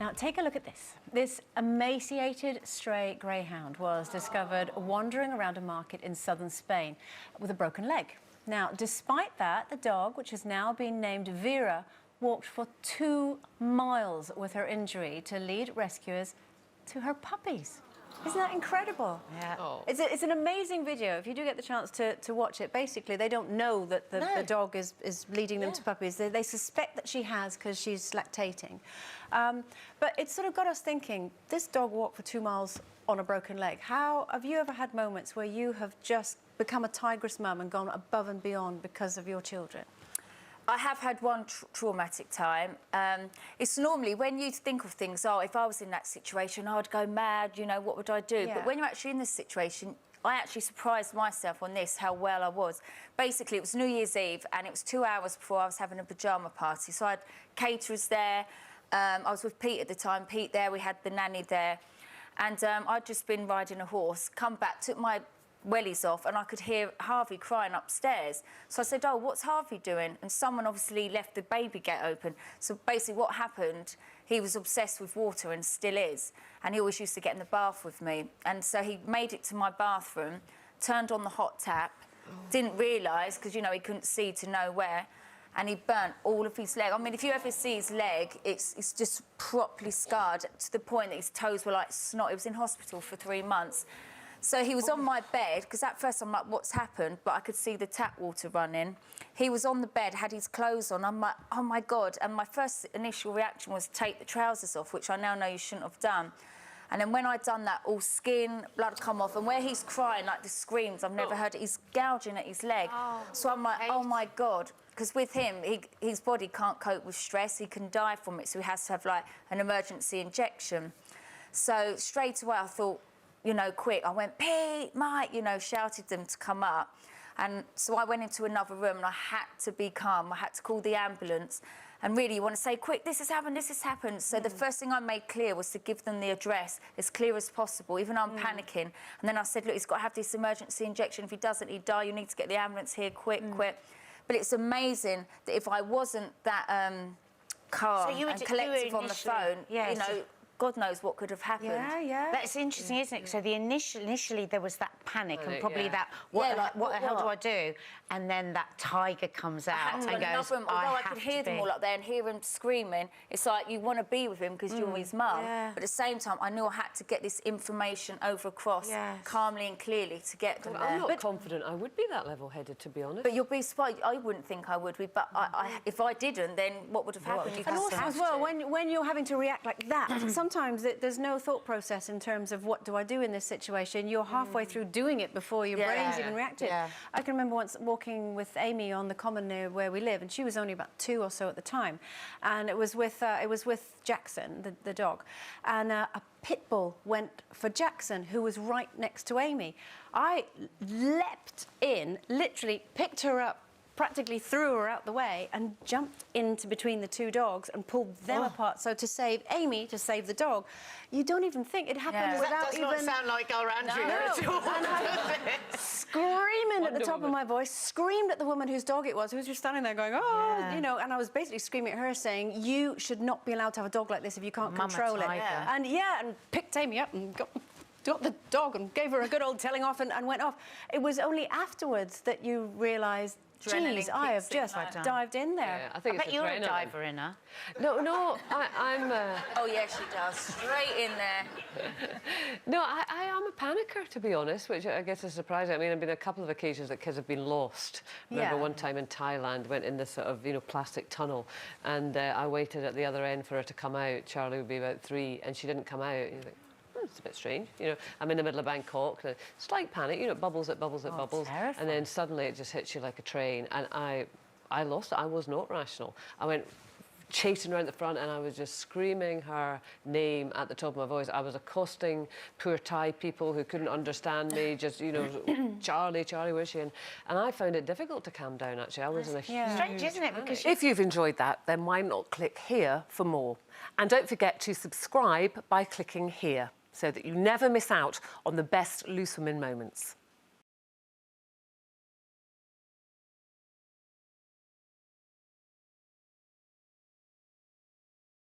Now, take a look at this. This emaciated stray greyhound was discovered wandering around a market in southern Spain with a broken leg. Now, despite that, the dog, which has now been named Vera, walked for 2 miles with her injury to lead rescuers to her puppies. Isn't that incredible? Yeah. Oh. It's an amazing video. If you do get the chance to watch it, basically, they don't know that the dog is leading them to puppies. They suspect that she has because she's lactating. But it's sort of got us thinking, this dog walked for 2 miles on a broken leg. Have you ever had moments where you have just become a tigress mum and gone above and beyond because of your children? I have had one traumatic time. It's normally when you think of things, oh, if I was in that situation, I'd go mad, you know, what would I do? Yeah. But when you're actually in this situation, I actually surprised myself on this, how well I was. Basically, it was New Year's Eve, and it was 2 hours before I was having a pyjama party. So I had caterers there. I was with Pete at the time. Pete there, we had the nanny there. And I'd just been riding a horse, come back, took my wellies off, and I could hear Harvey crying upstairs. So I said, oh, what's Harvey doing? And someone obviously left the baby gate open. So basically what happened, he was obsessed with water and still is. And he always used to get in the bath with me. And so he made it to my bathroom, turned on the hot tap, didn't realise, because, you know, he couldn't see to know where, and he burnt all of his leg. I mean, if you ever see his leg, it's just properly scarred to the point that his toes were like snot. He was in hospital for 3 months. So he was on my bed, because at first I'm like, what's happened? But I could see the tap water running. He was on the bed, had his clothes on. I'm like, oh, my God. And my first initial reaction was to take the trousers off, which I now know you shouldn't have done. And then when I'd done that, all skin, blood come off. And where he's crying, like the screams, I've never heard it, he's gouging at his leg. Oh, so I'm like, oh, my God. Because with him, his body can't cope with stress. He can die from it, so he has to have, like, an emergency injection. So straight away, I thought, you know, quick. I went, Pete, Mike, you know, shouted them to come up. And so I went into another room and I had to be calm. I had to call the ambulance. And really, you want to say, quick, this has happened, this has happened. So the first thing I made clear was to give them the address as clear as possible, even though I'm panicking. And then I said, look, he's got to have this emergency injection. If he doesn't, he'd die. You need to get the ambulance here, quick, quick. But it's amazing that if I wasn't that calm and collective on the phone, you know, God knows what could have happened. Yeah, yeah. That's interesting, isn't it? So the initially there was that panic and probably that, what the hell do I do? And then that tiger comes out and goes, although I could hear them all up there and hear him screaming, it's like you want to be with him because you're his mum. Yeah. But at the same time, I knew I had to get this information over across calmly and clearly to get them there. I'm not confident I would be that level-headed, to be honest. But you'll be surprised. I wouldn't think I would be, but if I didn't, then what would have happened? And also, as well, when you're having to react like that, sometimes there's no thought process in terms of what do I do in this situation. You're halfway through doing it before your brain's even reacted. Yeah. I can remember once walking with Amy on the common near where we live, and she was only about 2 or so at the time, and it was with Jackson, the dog, and a pit bull went for Jackson, who was right next to Amy. I leapt in, literally picked her up, practically threw her out the way and jumped into between the 2 dogs and pulled them apart. So to save Amy, to save the dog, you don't even think it happened without even... That does not sound like our Andrea at all. And I screaming at the top of my voice, screamed at the woman whose dog it was, who was just standing there going, oh, you know, and I was basically screaming at her saying, you should not be allowed to have a dog like this if you can't control it. And and picked Amy up and got the dog and gave her a good old telling off and went off. It was only afterwards that you realised, geez, I have just dived in there. Yeah, I think bet you're a diver, Inna. No, I'm... Oh, yeah, she does. Straight in there. No, I am a panicker, to be honest, which I guess is surprising. I mean, there have been a couple of occasions that kids have been lost. I remember one time in Thailand, went in this sort of, you know, plastic tunnel, and I waited at the other end for her to come out. Charlie would be about 3, and she didn't come out. You think, it's a bit strange, you know. I'm in the middle of Bangkok, and slight panic, you know, bubbles, bubbles. Terrifying. And then suddenly it just hits you like a train, and I lost it. I was not rational. I went chasing around the front, and I was just screaming her name at the top of my voice. I was accosting poor Thai people who couldn't understand me, just, you know, Charlie, where's she? And I found it difficult to calm down, actually. I was in a huge Strange, isn't it? Because if you've enjoyed that, then why not click here for more? And don't forget to subscribe by clicking here, so that you never miss out on the best Loose Women moments.